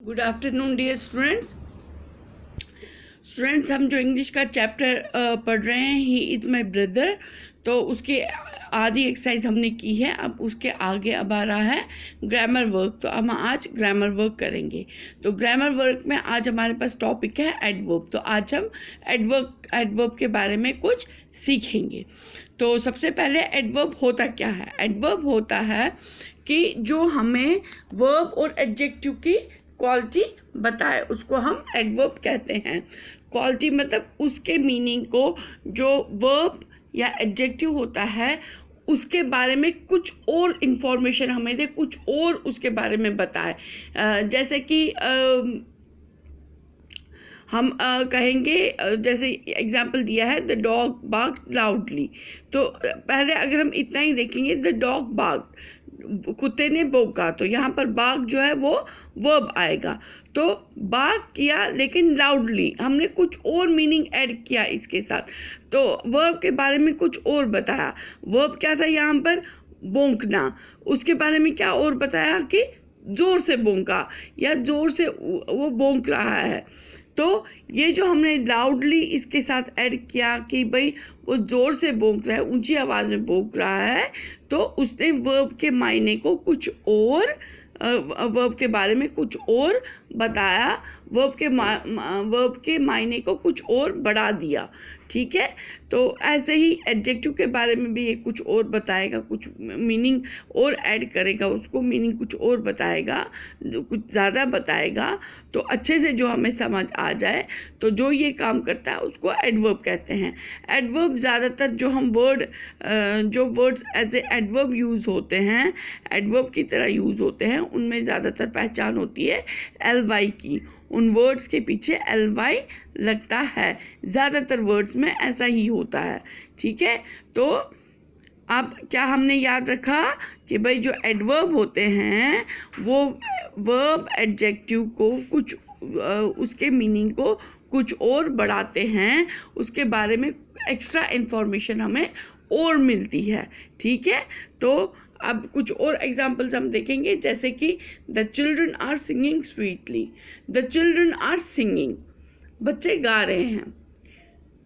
Good afternoon dear students हम जो English का चैप्टर पढ़ रहे हैं ही इज़ माई ब्रदर, तो उसके आधी एक्सरसाइज हमने की है। अब उसके आगे अब आ रहा है ग्रामर वर्क, तो हम आज ग्रामर वर्क करेंगे। तो ग्रामर वर्क में आज हमारे पास टॉपिक है एडवर्ब। तो आज हम एडवर्ब के बारे में कुछ सीखेंगे। तो सबसे पहले एडवर्ब होता क्या है? एडवर्ब होता है कि जो हमें वर्ब और एडजेक्टिव की क्वालिटी बताए, उसको हम एडवर्ब कहते हैं। क्वालिटी मतलब उसके मीनिंग को जो वर्ब या एडजेक्टिव होता है उसके बारे में कुछ और इन्फॉर्मेशन हमें दे, कुछ और उसके बारे में बताए। जैसे कि हम कहेंगे, जैसे एग्जाम्पल दिया है द डॉग बार्क्ड लाउडली। तो पहले अगर हम इतना ही देखेंगे द डॉग बार्क्ड, कुत्ते ने भौंका, तो यहाँ पर बार्क जो है वो वर्ब आएगा। तो बार्क किया लेकिन लाउडली, हमने कुछ और मीनिंग ऐड किया इसके साथ, तो वर्ब के बारे में कुछ और बताया। वर्ब क्या था यहाँ पर? भौंकना। उसके बारे में क्या और बताया कि जोर से भौंका या जोर से वो भौंक रहा है। तो ये जो हमने लाउडली इसके साथ ऐड किया कि भाई वो ज़ोर से भौंक रहा है, ऊंची आवाज़ में भौंक रहा है, तो उसने वर्ब के मायने को कुछ और, वर्ब के बारे में कुछ और बताया, वर्ब के मायने को कुछ और बढ़ा दिया। ठीक है, तो ऐसे ही एडजेक्टिव के बारे में भी ये कुछ और बताएगा, कुछ मीनिंग और ऐड करेगा, उसको मीनिंग कुछ और बताएगा, जो कुछ ज़्यादा बताएगा, तो अच्छे से जो हमें समझ आ जाए। तो जो ये काम करता है उसको एडवर्ब कहते हैं। एडवर्ब ज़्यादातर जो हम जो words as a adverb use होते हैं, एडवर्ब की तरह यूज़ होते हैं, उनमें ज़्यादातर पहचान होती है LY की। उन वर्ड्स के पीछे LY लगता है, ज़्यादातर वर्ड्स में ऐसा ही होता है। ठीक है, तो अब क्या हमने याद रखा कि भाई जो एडवर्ब होते हैं वो वर्ब एडजेक्टिव को कुछ उसके मीनिंग को कुछ और बढ़ाते हैं, उसके बारे में एक्स्ट्रा इन्फॉर्मेशन हमें और मिलती है। ठीक है, तो अब कुछ और एग्जाम्पल्स हम देखेंगे, जैसे कि the children are singing sweetly. The children are singing, बच्चे गा रहे हैं।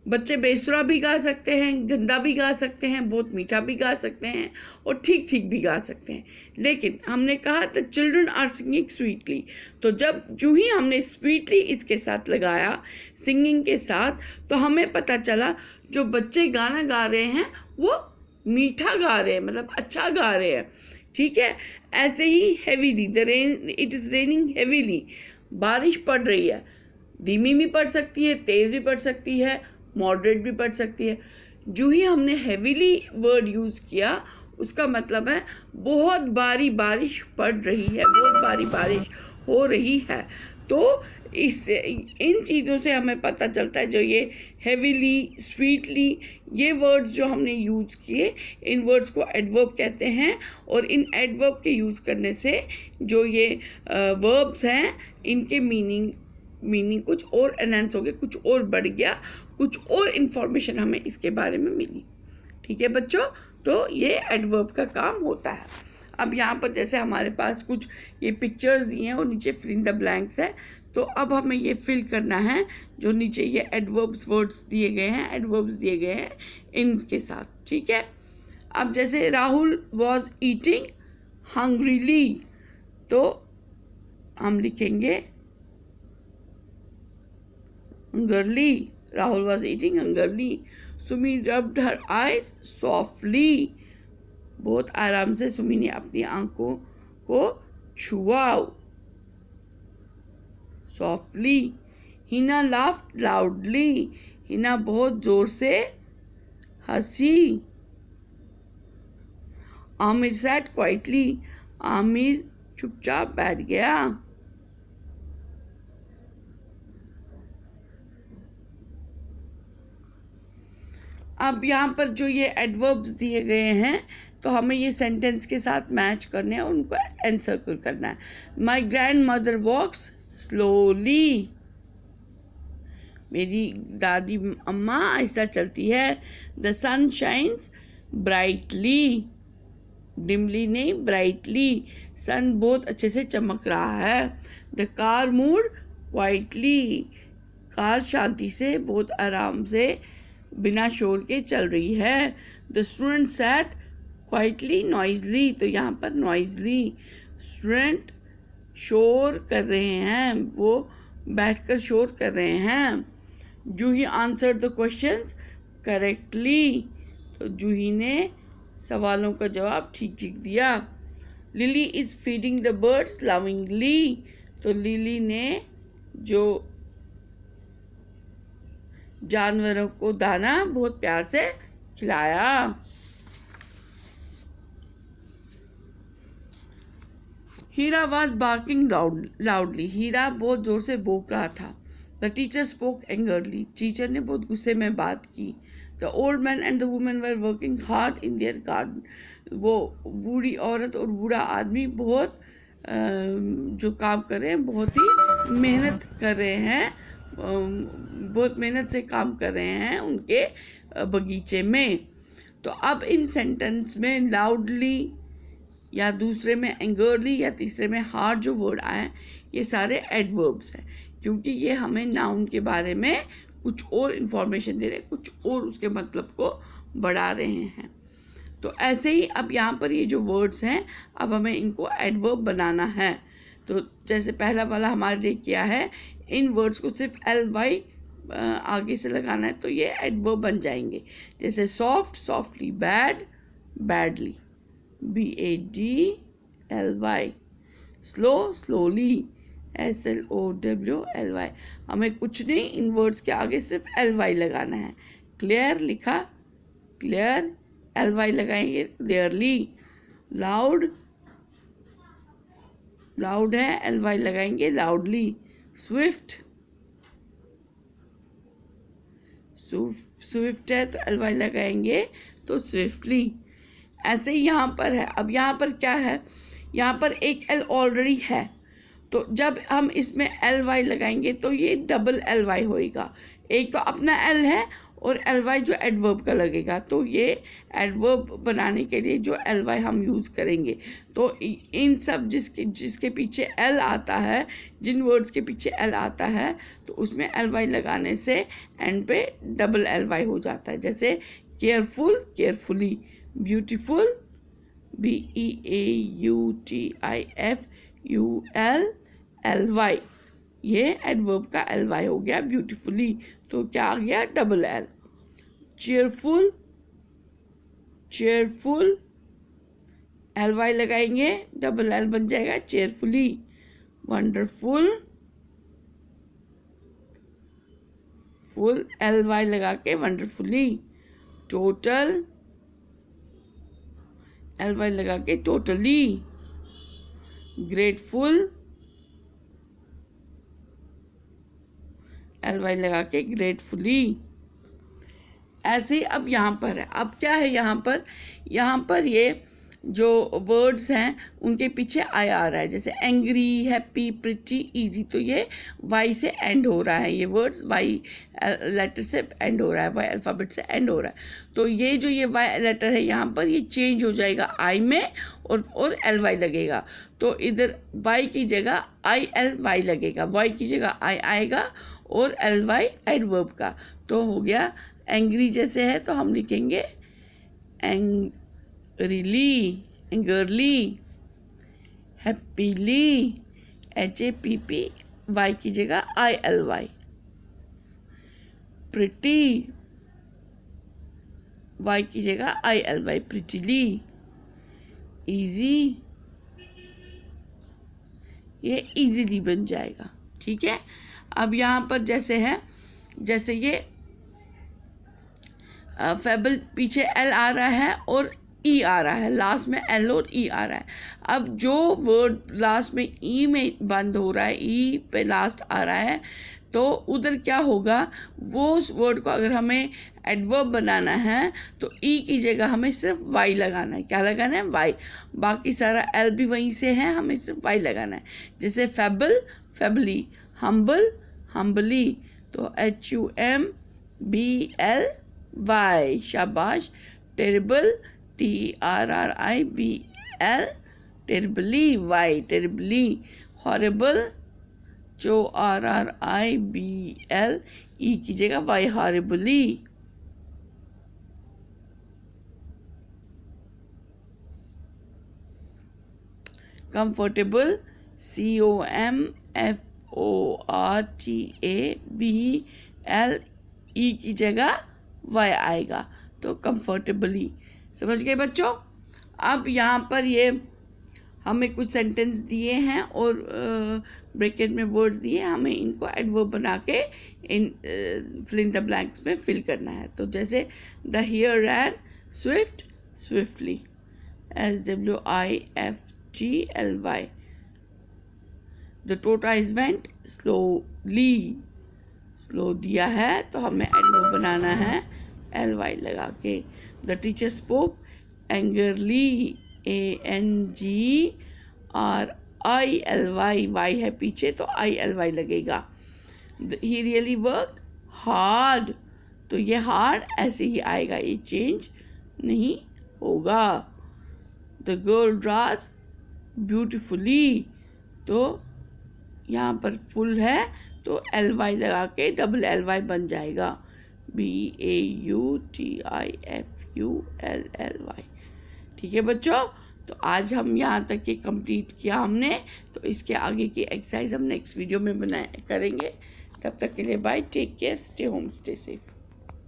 बच्चे बेसुरा भी गा सकते हैं, गंदा भी गा सकते हैं, बहुत मीठा भी गा सकते हैं और ठीक ठीक भी गा सकते हैं। लेकिन हमने कहा the children are singing sweetly, तो जो ही हमने स्वीटली इसके साथ लगाया सिंगिंग के साथ, तो हमें पता चला जो बच्चे गाना गा रहे हैं वो मीठा गा रहे हैं, मतलब अच्छा गा रहे हैं। ठीक है, ऐसे ही heavily, it is raining heavily, बारिश पड़ रही है। धीमी भी पड़ सकती है, तेज़ भी पड़ सकती है, मॉडरेट भी पड़ सकती है। जो ही हमने हेवीली वर्ड यूज़ किया उसका मतलब है बहुत भारी बारिश पड़ रही है, बहुत भारी बारिश हो रही है। तो इन चीज़ों से हमें पता चलता है, जो ये हेवीली, स्वीटली, ये वर्ड्स जो हमने यूज़ किए, इन वर्ड्स को एडवर्ब कहते हैं। और इन एडवर्ब के यूज़ करने से जो ये वर्ब्स हैं इनके मीनिंग कुछ और एनहांस हो गया, कुछ और बढ़ गया, कुछ और इन्फॉर्मेशन हमें इसके बारे में मिली। ठीक है बच्चों, तो ये एडवर्ब का काम होता है। अब यहाँ पर जैसे हमारे पास कुछ ये पिक्चर्स दिए हैं और नीचे फिल इन द ब्लैंक्स है, तो अब हमें ये फिल करना है जो नीचे ये एडवर्ब्स वर्ड्स दिए गए हैं, एडवर्ब्स दिए गए हैं इनके साथ। ठीक है, अब जैसे राहुल वॉज ईटिंग हंग्रीली, तो हम लिखेंगे hungrily. Rahul was eating hungrily. Sumi rubbed her eyes softly. बहुत आराम से सुमी ने अपनी आंखों को छुआ। Softly. Hina laughed loudly. Hina बहुत जोर से हंसी। Aamir sat quietly. आमिर चुपचाप बैठ गया। अब यहाँ पर जो ये एडवर्ब्स दिए गए हैं तो हमें ये सेंटेंस के साथ मैच करने हैं और उनको एनसर्कल करना है। My grandmother walks slowly, मेरी दादी अम्मा आहिस्ता चलती है। The sun shines brightly, dimly नहीं ब्राइटली, सन बहुत अच्छे से चमक रहा है। The car moved quietly, car शांति से, बहुत आराम से, बिना शोर के चल रही है। The student sat quietly noisily, तो यहाँ पर नॉइजली, स्टूडेंट शोर कर रहे हैं, वो बैठकर शोर कर रहे हैं। जूही आंसर द क्वेश्चंस करेक्टली, तो जूही ने सवालों का जवाब ठीक ठीक दिया। Lily is feeding the birds lovingly, तो लिली ने जो जानवरों को दाना बहुत प्यार से खिलाया। हीरा वॉज बार्किंग लाउडली, हीरा बहुत जोर से भौंक रहा था। The teacher spoke angrily, teacher ने बहुत गुस्से में बात की। The old man and the women were working hard in their garden, वो बूढ़ी औरत और बूढ़ा आदमी बहुत जो काम कर रहे हैं, बहुत ही मेहनत कर रहे हैं, बहुत मेहनत से काम कर रहे हैं उनके बगीचे में। तो अब इन सेंटेंस में लाउडली या दूसरे में एंगरली या तीसरे में हार्ड जो वर्ड आए, ये सारे एडवर्ब्स हैं, क्योंकि ये हमें नाउन के बारे में कुछ और इन्फॉर्मेशन दे रहे हैं, कुछ और उसके मतलब को बढ़ा रहे हैं। तो ऐसे ही अब यहाँ पर ये जो वर्ड्स हैं, अब हमें इनको एडवर्ब बनाना है। तो जैसे पहला वाला हमारे लिए क्या है, इन वर्ड्स को सिर्फ ly आगे से लगाना है, तो ये एडवर्ब बन जाएंगे। जैसे soft softly, bad badly, BADLY, slow slowly, SLOWLY। हमें कुछ नहीं, इन वर्ड्स के आगे सिर्फ ly लगाना है। क्लियर लिखा, क्लियर, ly लगाएंगे क्लियरली। लाउड, लाउड है, ly लगाएंगे लाउडली। स्विफ्ट, स्विफ्ट है तो ly लगाएंगे तो स्विफ्टली। ऐसे ही यहाँ पर है। अब यहाँ पर क्या है, यहाँ पर एक l ऑलरेडी है, तो जब हम इसमें ly लगाएंगे तो ये डबल ly होएगा। एक तो अपना l है और ly जो एडवर्ब का लगेगा, तो ये एडवर्ब बनाने के लिए जो ly हम यूज़ करेंगे, तो इन सब जिसके पीछे l आता है, जिन वर्ड्स के पीछे l आता है, तो उसमें ly लगाने से एंड पे डबल ly हो जाता है। जैसे केयरफुल केयरफुली, ब्यूटीफुल BEAUTIFULLY, ये एडवर्ब का ly हो गया ब्यूटीफुली, तो क्या आ गया double l। Cheerful, cheerful, ly लगाएंगे डबल l बन जाएगा चेयरफुली। वंडरफुल, फुल ly लगा के वंडरफुली। टोटल, ly लगा के टोटली। ग्रेटफुल, ly लगा के ग्रेटफुली। ऐसे ही अब यहाँ पर है, अब क्या है यहाँ पर ये जो वर्ड्स हैं उनके पीछे आई आ रहा है। जैसे एंग्री, हैप्पी, प्रिटी, इजी, तो ये वाई से एंड हो रहा है, ये वर्ड्स वाई लेटर से एंड हो रहा है, वाई अल्फ़ाबेट से एंड हो रहा है। तो ये जो ये वाई लेटर है यहाँ पर, ये चेंज हो जाएगा आई में और ly लगेगा। तो इधर वाई की जगह ILY लगेगा, वाई की जगह आई आएगा और ly एडवर्ब का। तो हो गया एंग्री जैसे है तो हम लिखेंगे angrily, angrily, happily, HAPPY, Y की जगह ILY। प्रिटी, वाई की जगह ILY, प्रिटीली। इजी, ये इजीली बन जाएगा। ठीक है, अब यहाँ पर जैसे है, जैसे ये फेबल पीछे l आ रहा है और ई आ रहा है, लास्ट में l और ई आ रहा है। अब जो वर्ड लास्ट में ई में बंद हो रहा है, ई पे लास्ट आ रहा है, तो उधर क्या होगा, वो उस वर्ड को अगर हमें एडवर्ब बनाना है तो ई की जगह हमें सिर्फ वाई लगाना है। क्या लगाना है? वाई। बाकी सारा एल भी वहीं से है, हमें सिर्फ वाई लगाना है। जैसे फेबल, फेबली, हम्बल, हम्बली, तो HUMBLY, शाबाश। Terrible, TRRIBL, terribly, Y, terribly. Horrible, HORRIBLE की जगह Y horribly। comfortable COMFORTABLE की जगह Y आएगा, तो कंफर्टेबली। समझ गए बच्चों? अब यहाँ पर ये हमें कुछ सेंटेंस दिए हैं और ब्रैकेट में वर्ड्स दिए हैं, हमें इनको एडवर्ब बना के in fill in the blanks में फिल करना है। तो जैसे the hare ran swift swiftly, SWIFTLY। The tortoise went slowly, slow दिया है तो हमें एडवर्ब बनाना है LY लगा के। The teacher spoke angrily, ANGRILY, Y है पीछे तो ILY लगेगा। ही रियली वर्क हार्ड, तो ये हार्ड ऐसे ही आएगा, ये चेंज नहीं होगा। द गर्ल ड्रास ब्यूटिफुली, तो यहाँ पर फुल है तो LY लगा के डबल LY बन जाएगा, BAUTIFULLY। ठीक है बच्चों? तो आज हम यहाँ तक ये कंप्लीट किया हमने, तो इसके आगे की एक्सरसाइज हम नेक्स्ट वीडियो में करेंगे। तब तक के लिए bye, take care, stay home, stay safe.